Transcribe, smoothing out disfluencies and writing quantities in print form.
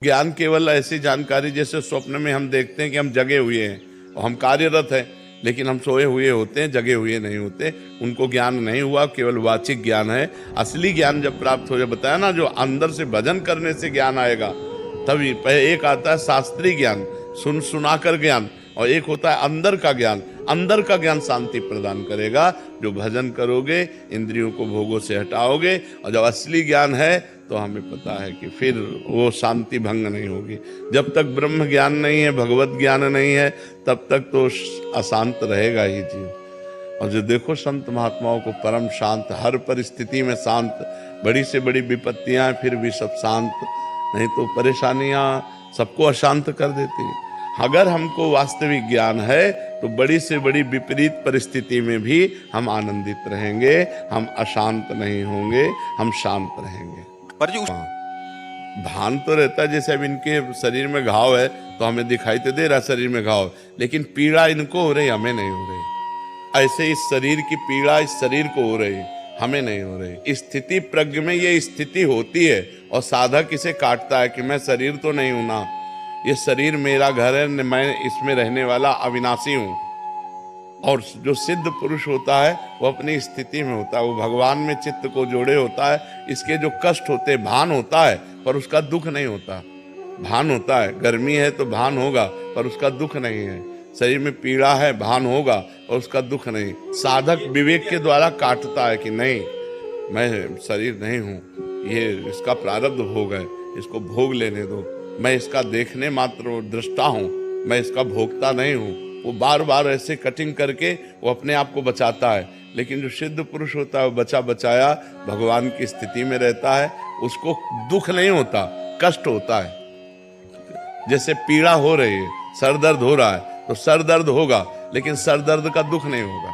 ज्ञान केवल ऐसी जानकारी जैसे स्वप्न में हम देखते हैं कि हम जगे हुए हैं और हम कार्यरत हैं, लेकिन हम सोए हुए होते हैं, जगे हुए नहीं होते। उनको ज्ञान नहीं हुआ, केवल वाचिक ज्ञान है। असली ज्ञान जब प्राप्त हो जाए, बताया ना, जो अंदर से भजन करने से ज्ञान आएगा तभी। एक आता है शास्त्रीय ज्ञान, सुनाकर ज्ञान, और एक होता है अंदर का ज्ञान। अंदर का ज्ञान शांति प्रदान करेगा। जो भजन करोगे, इंद्रियों को भोगों से हटाओगे, और जब असली ज्ञान है तो हमें पता है कि फिर वो शांति भंग नहीं होगी। जब तक ब्रह्म ज्ञान नहीं है, भगवत ज्ञान नहीं है, तब तक तो अशांत रहेगा ही जीव। और जो देखो संत महात्माओं को परम शांत, हर परिस्थिति में शांत, बड़ी से बड़ी विपत्तियां फिर भी सब शांत, नहीं तो परेशानियां सबको अशांत कर देती हैं। अगर हमको वास्तविक ज्ञान है तो बड़ी से बड़ी विपरीत परिस्थिति में भी हम आनंदित रहेंगे, हम अशांत नहीं होंगे, हम शांत रहेंगे। पर जो भान तो रहता है, जैसे अब इनके शरीर में घाव है तो हमें दिखाई तो दे रहा शरीर में घाव, लेकिन पीड़ा इनको हो रही, हमें नहीं हो रही। ऐसे इस शरीर की पीड़ा इस शरीर को हो रही, हमें नहीं हो रही। स्थिति प्रज्ञ में ये स्थिति होती है, और साधक इसे काटता है कि मैं शरीर तो नहीं हूं ना, ये शरीर मेरा घर है, मैं इसमें रहने वाला अविनाशी हूं। और जो सिद्ध पुरुष होता है वो अपनी स्थिति में होता है, वो भगवान में चित्त को जोड़े होता है। इसके जो कष्ट होते, भान होता है पर उसका दुख नहीं होता। भान होता है, गर्मी है तो भान होगा पर उसका दुख नहीं है। शरीर में पीड़ा है, भान होगा और उसका दुख नहीं। साधक विवेक के द्वारा काटता है कि नहीं, मैं शरीर नहीं हूँ, ये इसका प्रारब्ध भोग है, इसको भोग लेने दो। मैं इसका देखने मात्र दृष्टा हूँ, मैं इसका भोगता नहीं हूँ। वो बार बार ऐसे कटिंग करके वो अपने आप को बचाता है। लेकिन जो सिद्ध पुरुष होता है वो बचा बचाया भगवान की स्थिति में रहता है। उसको दुख नहीं होता, कष्ट होता है। जैसे पीड़ा हो रही है, सर दर्द हो रहा है तो सर दर्द होगा, लेकिन सर दर्द का दुख नहीं होगा।